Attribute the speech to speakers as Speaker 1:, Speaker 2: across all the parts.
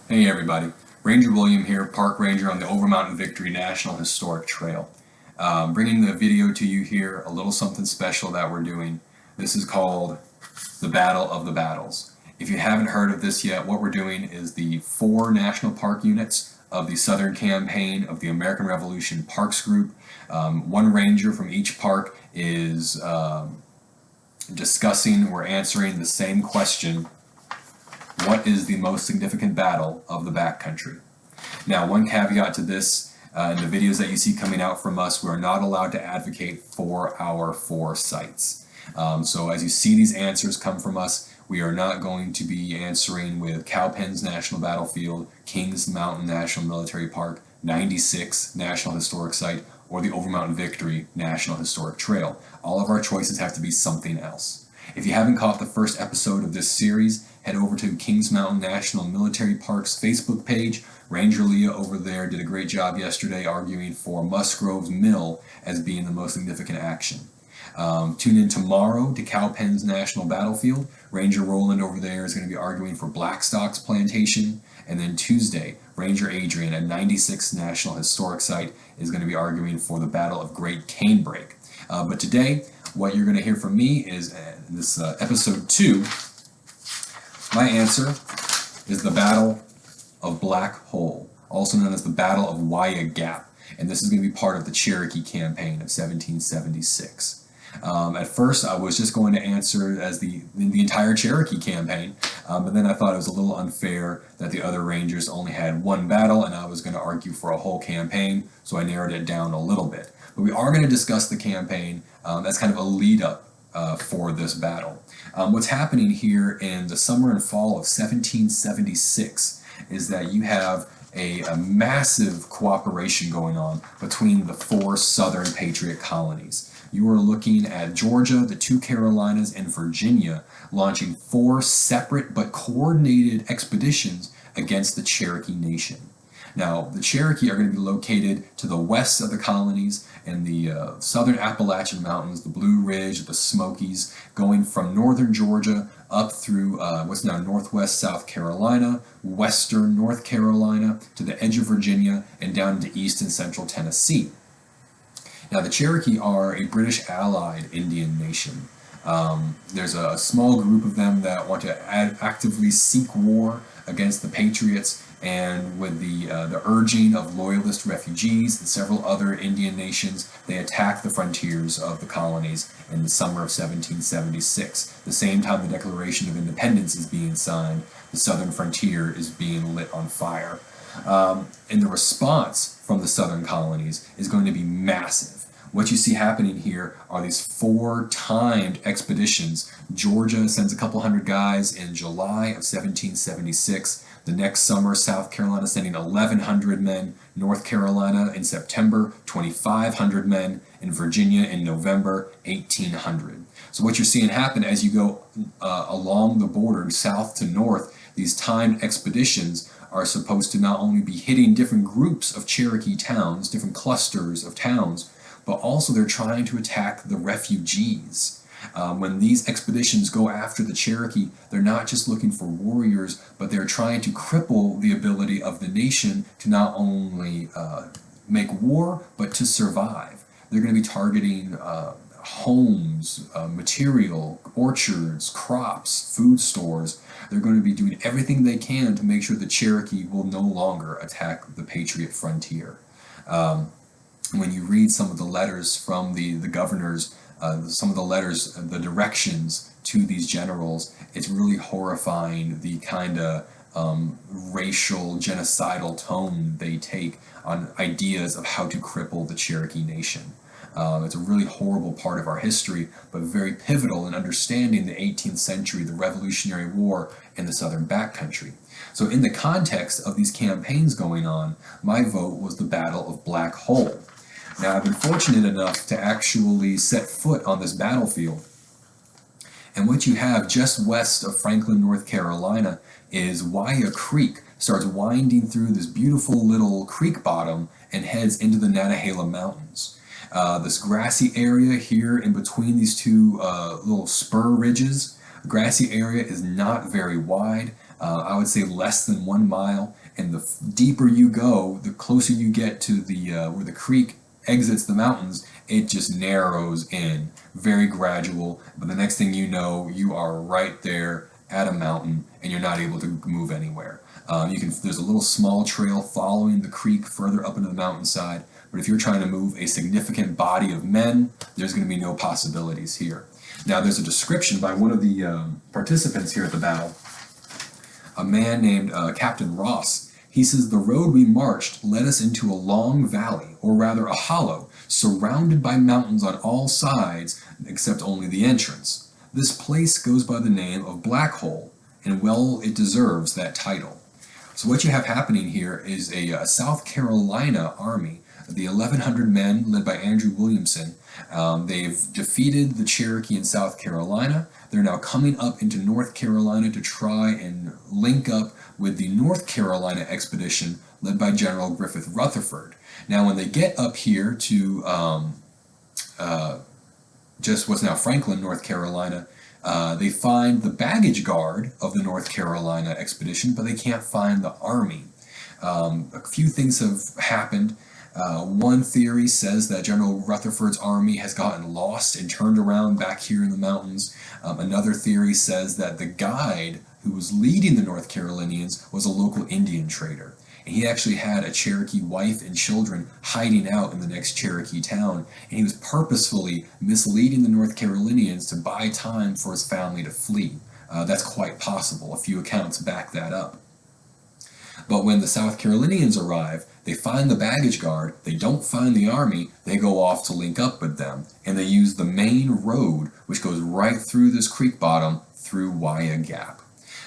Speaker 1: Hey everybody, Ranger William here, Park Ranger on the Overmountain Victory National Historic Trail. Bringing the video to you here, a little something special that we're doing. This is called the Battle of the Battles. If you haven't heard of this yet, what we're doing is the 4 national park units of the Southern Campaign of the American Revolution Parks Group. One ranger from each park is discussing or answering the same question: what is the most significant battle of the backcountry? Now, one caveat to this, in the videos that you see coming out from us, we're not allowed to advocate for our 4 sites. So as you see these answers come from us, we are not going to be answering with Cowpens National Battlefield, Kings Mountain National Military Park, 96 National Historic Site, or the Overmountain Victory National Historic Trail. All of our choices have to be something else. If you haven't caught the first episode of this series, head over to Kings Mountain National Military Park's Facebook page. Ranger Leah over there did a great job yesterday arguing for Musgrove's Mill as being the most significant action. Tune in tomorrow to Cowpens National Battlefield. Ranger Roland over there is going to be arguing for Blackstock's Plantation. And then Tuesday, Ranger Adrian at 96 National Historic Site is going to be arguing for the Battle of Great Canebrake. But today, what you're going to hear from me is this episode 2. My answer is the Battle of Black Hole, also known as the Battle of Waya Gap, and this is going to be part of the Cherokee campaign of 1776. At first, I was just going to answer as the entire Cherokee campaign, but then I thought it was a little unfair that the other Rangers only had one battle, and I was going to argue for a whole campaign, so I narrowed it down a little bit. But we are going to discuss the campaign. That's kind of a lead-up for this battle. What's happening here in the summer and fall of 1776 is that you have a massive cooperation going on between the 4 southern patriot colonies. You are looking at Georgia, the 2 Carolinas, and Virginia launching 4 separate but coordinated expeditions against the Cherokee Nation. Now, the Cherokee are going to be located to the west of the colonies in the southern Appalachian Mountains, the Blue Ridge, the Smokies, going from northern Georgia up through what's now northwest South Carolina, western North Carolina, to the edge of Virginia, and down into east and central Tennessee. Now, the Cherokee are a British allied Indian nation. There's a small group of them that want to actively seek war against the Patriots, and with the urging of loyalist refugees and several other Indian nations, they attack the frontiers of the colonies in the summer of 1776. The same time the Declaration of Independence is being signed, the southern frontier is being lit on fire. And the response from the southern colonies is going to be massive. What you see happening here are these 4 timed expeditions. Georgia sends a couple hundred guys in July of 1776. The next summer, South Carolina sending 1,100 men, North Carolina in September, 2,500 men, and Virginia in November, 1,800. So what you're seeing happen as you go along the border, south to north, these timed expeditions are supposed to not only be hitting different groups of Cherokee towns, different clusters of towns, but also they're trying to attack the refugees. When these expeditions go after the Cherokee, they're not just looking for warriors, but they're trying to cripple the ability of the nation to not only make war, but to survive. They're going to be targeting homes, material, orchards, crops, food stores. They're going to be doing everything they can to make sure the Cherokee will no longer attack the Patriot frontier. When you read some of the letters from the governors, some of the letters, the directions to these generals, it's really horrifying the kind of racial, genocidal tone they take on ideas of how to cripple the Cherokee Nation. It's a really horrible part of our history, but very pivotal in understanding the 18th century, the Revolutionary War, and the Southern backcountry. So in the context of these campaigns going on, my vote was the Battle of Black Hole. Now, I've been fortunate enough to actually set foot on this battlefield. And what you have just west of Franklin, North Carolina, is Waya Creek starts winding through this beautiful little creek bottom and heads into the Nantahala Mountains. This grassy area here in between these 2 little spur ridges, the grassy area is not very wide. I would say less than 1 mile, and the deeper you go, the closer you get to the where the creek exits the mountains, it just narrows in, very gradual, but the next thing you know, you are right there at a mountain and you're not able to move anywhere. There's a little small trail following the creek further up into the mountainside, but if you're trying to move a significant body of men, there's going to be no possibilities here. Now, there's a description by one of the participants here at the battle, a man named Captain Ross. He says, "The road we marched led us into a long valley, or rather a hollow, surrounded by mountains on all sides, except only the entrance. This place goes by the name of Black Hole, and well it deserves that title." So what you have happening here is a South Carolina army, the 1,100 men led by Andrew Williamson. They've defeated the Cherokee in South Carolina. They're now coming up into North Carolina to try and link up with the North Carolina expedition led by General Griffith Rutherford. Now when they get up here to just what's now Franklin, North Carolina, they find the baggage guard of the North Carolina expedition, but they can't find the army. A few things have happened. One theory says that General Rutherford's army has gotten lost and turned around back here in the mountains. Another theory says that the guide who was leading the North Carolinians was a local Indian trader. And he actually had a Cherokee wife and children hiding out in the next Cherokee town, and he was purposefully misleading the North Carolinians to buy time for his family to flee. That's quite possible. A few accounts back that up. But when the South Carolinians arrive, they find the baggage guard, they don't find the army, they go off to link up with them, and they use the main road, which goes right through this creek bottom, through Waya Gap.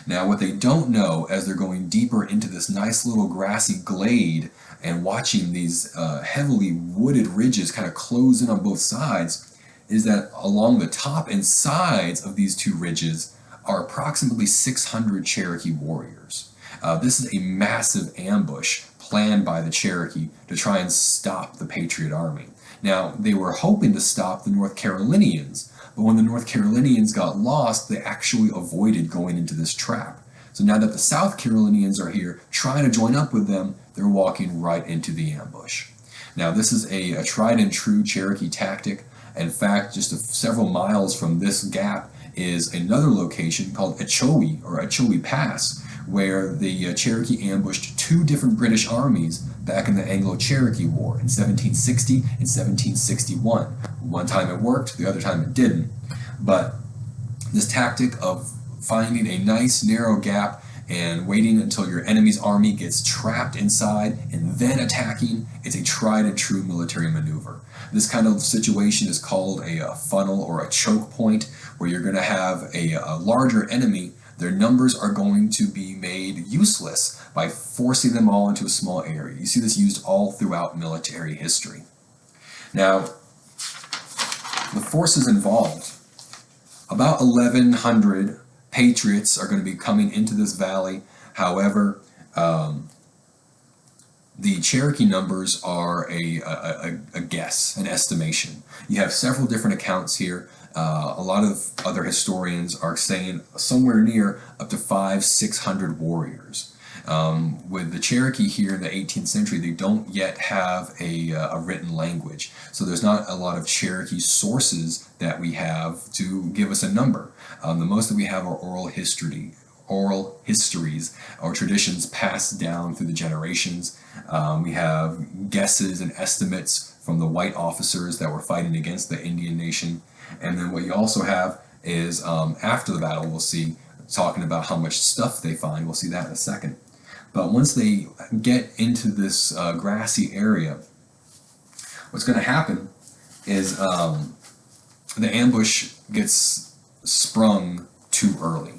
Speaker 1: Now what they don't know, as they're going deeper into this nice little grassy glade and watching these heavily wooded ridges kind of close in on both sides, is that along the top and sides of these two ridges are approximately 600 Cherokee warriors. This is a massive ambush planned by the Cherokee to try and stop the Patriot Army. Now, they were hoping to stop the North Carolinians, but when the North Carolinians got lost, they actually avoided going into this trap. So now that the South Carolinians are here trying to join up with them, they're walking right into the ambush. Now, this is a tried and true Cherokee tactic. In fact, just several miles from this gap is another location called Ochoee, or Ochoee Pass, where the Cherokee ambushed two different British armies back in the Anglo-Cherokee War in 1760 and 1761. One time it worked, the other time it didn't. But this tactic of finding a nice narrow gap and waiting until your enemy's army gets trapped inside and then attacking, it's a tried and true military maneuver. This kind of situation is called a funnel or a choke point, where you're going to have a larger enemy. Their numbers are going to be made useless by forcing them all into a small area. You see this used all throughout military history. Now, the forces involved, about 1,100 Patriots are going to be coming into this valley. However, the Cherokee numbers are a guess, an estimation. You have several different accounts here. A lot of other historians are saying somewhere near up to 500-600 warriors. With the Cherokee here in the 18th century, they don't yet have a written language. So there's not a lot of Cherokee sources that we have to give us a number. The most that we have are oral histories or traditions passed down through the generations. We have guesses and estimates from the white officers that were fighting against the Indian nation. And then what you also have is, after the battle, we'll see, talking about how much stuff they find. We'll see that in a second. But once they get into this grassy area, what's going to happen is the ambush gets sprung too early.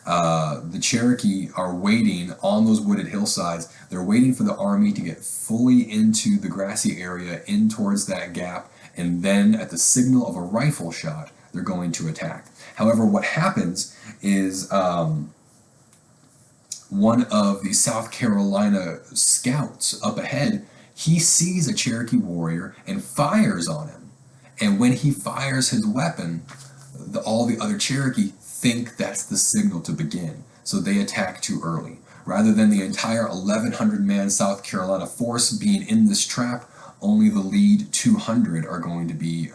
Speaker 1: The Cherokee are waiting on those wooded hillsides. They're waiting for the army to get fully into the grassy area, in towards that gap, and then at the signal of a rifle shot, they're going to attack. However, what happens is one of the South Carolina scouts up ahead, he sees a Cherokee warrior and fires on him. And when he fires his weapon, all the other Cherokee think that's the signal to begin. so they attack too early. Rather than the entire 1,100-man South Carolina force being in this trap, only the lead 200 are going to be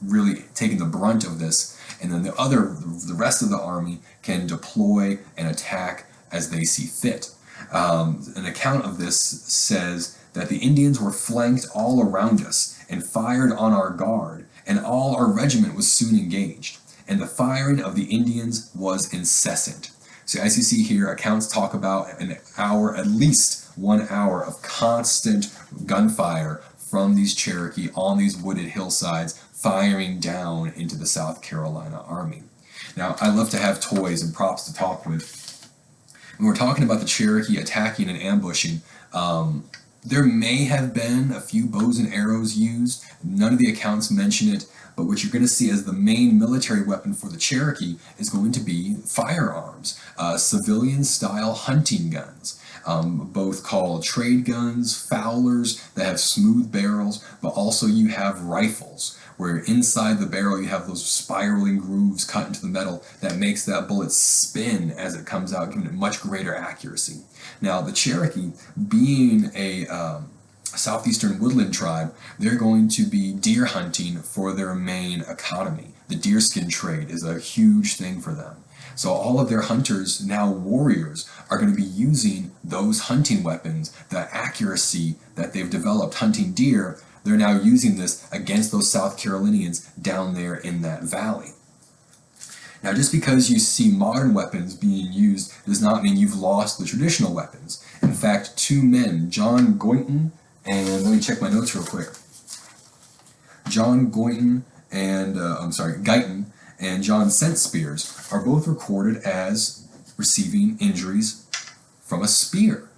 Speaker 1: really taking the brunt of this, and then the rest of the army can deploy and attack as they see fit. An account of this says that the Indians were flanked all around us and fired on our guard, and all our regiment was soon engaged, and the firing of the Indians was incessant. So as you see here, accounts talk about an hour, at least 1 hour of constant gunfire from these Cherokee on these wooded hillsides, firing down into the South Carolina army. Now, I love to have toys and props to talk with. When we're talking about the Cherokee attacking and ambushing, there may have been a few bows and arrows used. None of the accounts mention it, but what you're going to see as the main military weapon for the Cherokee is going to be firearms, civilian-style hunting guns, both called trade guns, fowlers that have smooth barrels, but also you have rifles, where inside the barrel you have those spiraling grooves cut into the metal that makes that bullet spin as it comes out, giving it much greater accuracy. Now, the Cherokee, being a southeastern woodland tribe, they're going to be deer hunting for their main economy. The deerskin trade is a huge thing for them. So all of their hunters, now warriors, are going to be using those hunting weapons, the accuracy that they've developed hunting deer. They're now using this against those South Carolinians down there in that valley. Now, just because you see modern weapons being used does not mean you've lost the traditional weapons. In fact, two men, John Goynton, and let me check my notes real quick. John Goynton and, Guyton and John Scent Spears are both recorded as receiving injuries from a spear.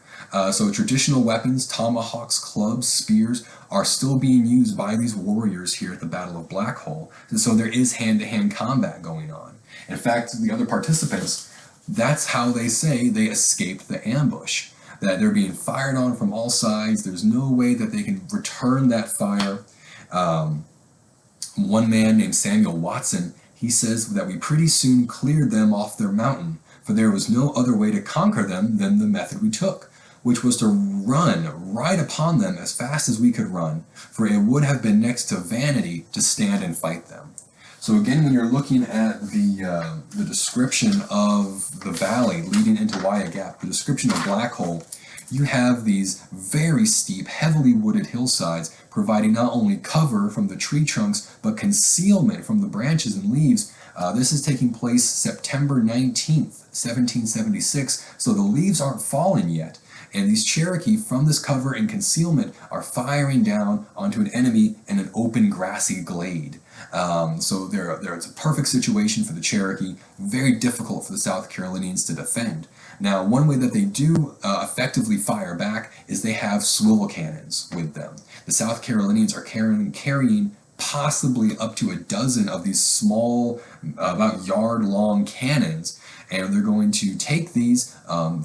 Speaker 1: So traditional weapons, tomahawks, clubs, spears, are still being used by these warriors here at the Battle of Black Hole. And so there is hand-to-hand combat going on. In fact, the other participants, that's how they say they escaped the ambush. That they're being fired on from all sides. There's no way that they can return that fire. One man named Samuel Watson, he says that we pretty soon cleared them off their mountain, for there was no other way to conquer them than the method we took, which was to run right upon them as fast as we could run, for it would have been next to vanity to stand and fight them. So again, when you're looking at the description of the valley leading into Wyatt Gap, the description of Black Hole, you have these very steep, heavily wooded hillsides providing not only cover from the tree trunks, but concealment from the branches and leaves. This is taking place September 19th, 1776, so the leaves aren't fallen yet. And these Cherokee, from this cover and concealment, are firing down onto an enemy in an open grassy glade. So it's a perfect situation for the Cherokee, very difficult for the South Carolinians to defend. Now, one way that they do effectively fire back is they have swivel cannons with them. The South Carolinians are carrying possibly up to a dozen of these small, about yard-long cannons, and they're going to take these,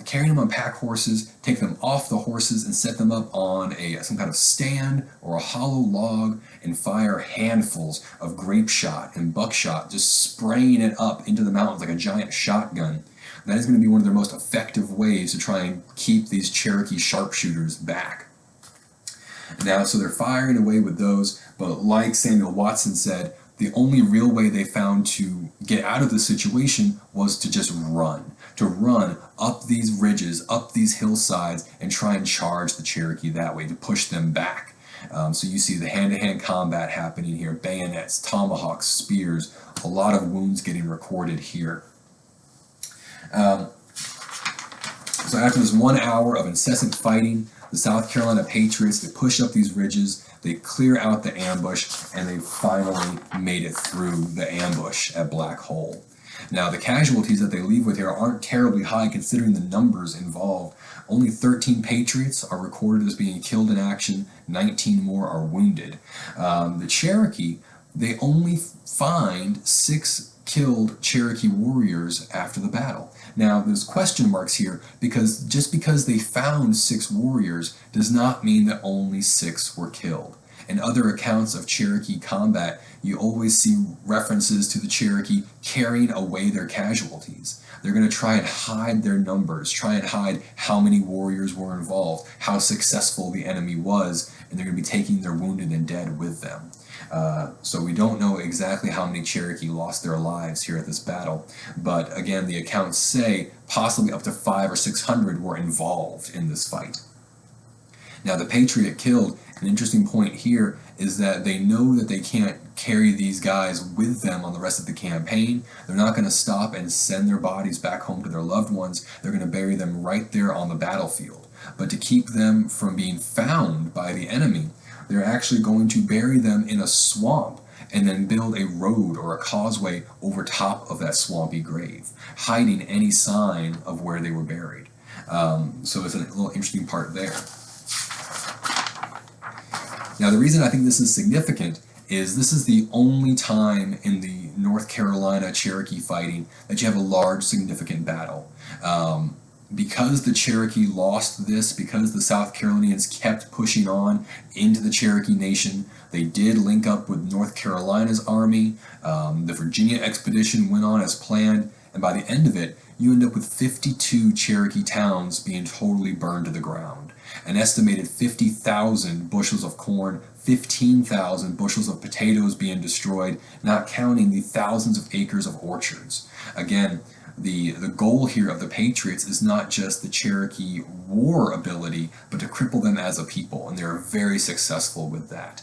Speaker 1: carry them on pack horses, take them off the horses, and set them up on some kind of stand or a hollow log, and fire handfuls of grape shot and buckshot, just spraying it up into the mountains like a giant shotgun. That is going to be one of their most effective ways to try and keep these Cherokee sharpshooters back. Now, so they're firing away with those, but like Samuel Watson said, the only real way they found to get out of the situation was to just run. To run up these ridges, up these hillsides, and try and charge the Cherokee that way, to push them back. So you see the hand-to-hand combat happening here, bayonets, tomahawks, spears, a lot of wounds getting recorded here. So after this 1 hour of incessant fighting, the South Carolina Patriots, they push up these ridges, they clear out the ambush, and they finally made it through the ambush at Black Hole. Now, the casualties that they leave with here aren't terribly high considering the numbers involved. Only 13 Patriots are recorded as being killed in action, 19 more are wounded. The Cherokee, they only find 6 killed Cherokee warriors after the battle. Now, there's question marks here, because just because they found 6 warriors does not mean that only 6 were killed. In other accounts of Cherokee combat, you always see references to the Cherokee carrying away their casualties. They're going to try and hide their numbers, try and hide how many warriors were involved, how successful the enemy was, and they're going to be taking their wounded and dead with them. So we don't know exactly how many Cherokee lost their lives here at this battle, but again, the accounts say possibly up to 500 or 600 were involved in this fight. Now, the Patriot killed, an interesting point here is that they know that they can't carry these guys with them on the rest of the campaign. They're not going to stop and send their bodies back home to their loved ones. They're going to bury them right there on the battlefield. But to keep them from being found by the enemy, they're actually going to bury them in a swamp and then build a road or a causeway over top of that swampy grave, hiding any sign of where they were buried. So it's a little interesting part there. Now, the reason I think this is significant is this is the only time in the North Carolina Cherokee fighting that you have a large significant battle. Because the Cherokee lost this, because the South Carolinians kept pushing on into the Cherokee Nation, they did link up with North Carolina's army. The Virginia expedition went on as planned, and by the end of it, you end up with 52 Cherokee towns being totally burned to the ground. An estimated 50,000 bushels of corn, 15,000 bushels of potatoes being destroyed, not counting the thousands of acres of orchards. Again, the goal here of the Patriots is not just the Cherokee war ability, but to cripple them as a people, and they're very successful with that.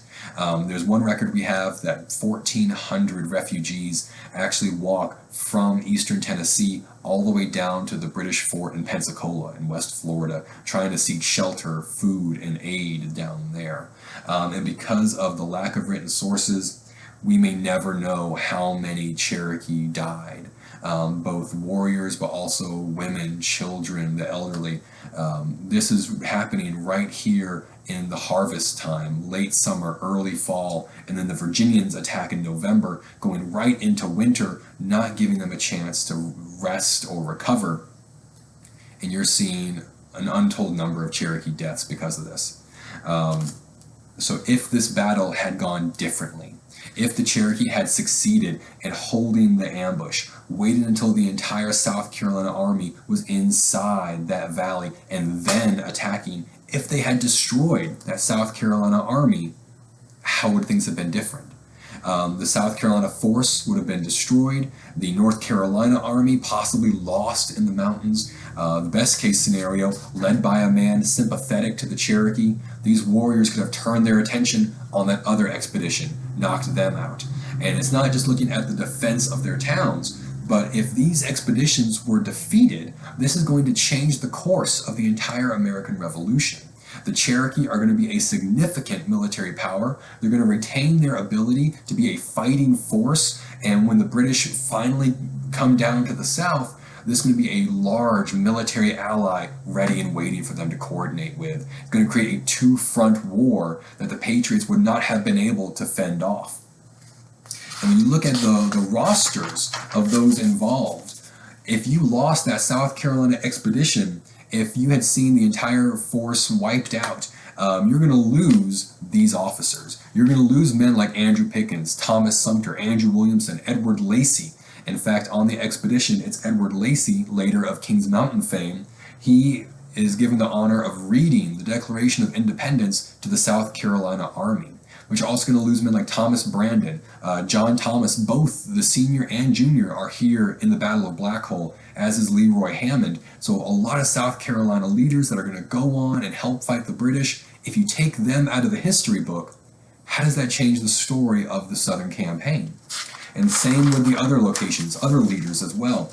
Speaker 1: There's one record we have that 1,400 refugees actually walk from eastern Tennessee all the way down to the British fort in Pensacola in West Florida, trying to seek shelter, food, and aid down there. And because of the lack of written sources, we may never know how many Cherokee died. Both warriors, but also women, children, the elderly. This is happening right here in the harvest time, late summer, early fall, and then the Virginians attack in November, going right into winter, not giving them a chance to rest or recover. And you're seeing an untold number of Cherokee deaths because of this. So if this battle had gone differently, if the Cherokee had succeeded at holding the ambush, waited until the entire South Carolina army was inside that valley and then attacking, if they had destroyed that South Carolina army, how would things have been different? The South Carolina force would have been destroyed, the North Carolina army possibly lost in the mountains. The best case scenario, led by a man sympathetic to the Cherokee, these warriors could have turned their attention on that other expedition, knocked them out. And it's not just looking at the defense of their towns, but if these expeditions were defeated, this is going to change the course of the entire American Revolution. The Cherokee are going to be a significant military power. They're going to retain their ability to be a fighting force, and when the British finally come down to the South, this is going to be a large military ally ready and waiting for them to coordinate with. It's going to create a two-front war that the Patriots would not have been able to fend off. And when you look at the rosters of those involved, if you lost that South Carolina expedition, if you had seen the entire force wiped out, you're going to lose these officers. You're going to lose men like Andrew Pickens, Thomas Sumter, Andrew Williamson, Edward Lacey. In fact, on the expedition, it's Edward Lacey, later of Kings Mountain fame. He is given the honor of reading the Declaration of Independence to the South Carolina Army, which are also going to lose men like Thomas Brandon, John Thomas. Both the senior and junior are here in the Battle of Black Hole, as is Leroy Hammond. So a lot of South Carolina leaders that are going to go on and help fight the British. If you take them out of the history book, how does that change the story of the Southern campaign? And same with the other locations, other leaders as well.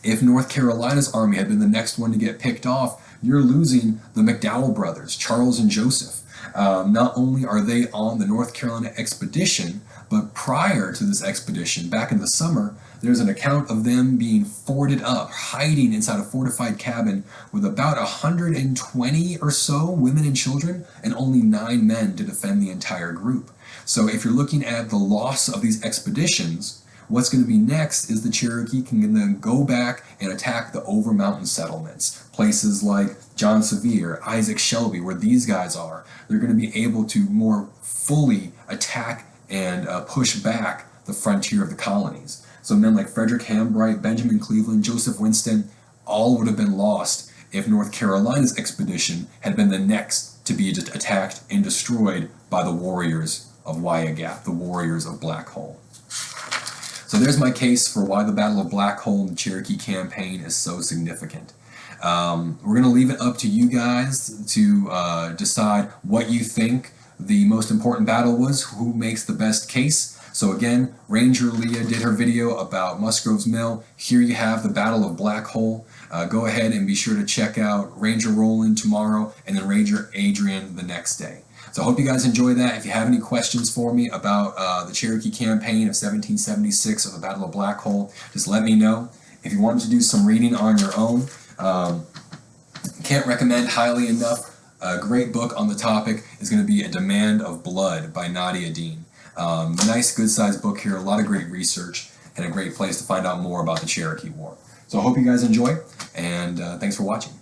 Speaker 1: If North Carolina's army had been the next one to get picked off, you're losing the McDowell brothers, Charles and Joseph. Not only are they on the North Carolina expedition, but prior to this expedition, back in the summer, there's an account of them being forded up, hiding inside a fortified cabin with about 120 or so women and children, and only 9 men to defend the entire group. So if you're looking at the loss of these expeditions, what's going to be next is the Cherokee can then go back and attack the Overmountain settlements, places like John Sevier, Isaac Shelby, where these guys are. They're going to be able to more fully attack and push back the frontier of the colonies. So men like Frederick Hambright, Benjamin Cleveland, Joseph Winston, all would have been lost if North Carolina's expedition had been the next to be attacked and destroyed by the warriors of Wyatt Gap, the warriors of Black Hole. So there's my case for why the Battle of Black Hole in the Cherokee campaign is so significant. We're going to leave it up to you guys to decide what you think the most important battle was, who makes the best case. So again, Ranger Leah did her video about Musgrove's Mill. Here you have the Battle of Black Hole. Go ahead and be sure to check out Ranger Roland tomorrow and then Ranger Adrian the next day. So I hope you guys enjoy that. If you have any questions for me about the Cherokee campaign of 1776 or the Battle of Black Hole, just let me know. If you wanted to do some reading on your own, can't recommend highly enough. A great book on the topic is going to be A Demand of Blood by Nadia Dean. Nice, good-sized book here, a lot of great research, and a great place to find out more about the Cherokee War. So I hope you guys enjoy, and thanks for watching.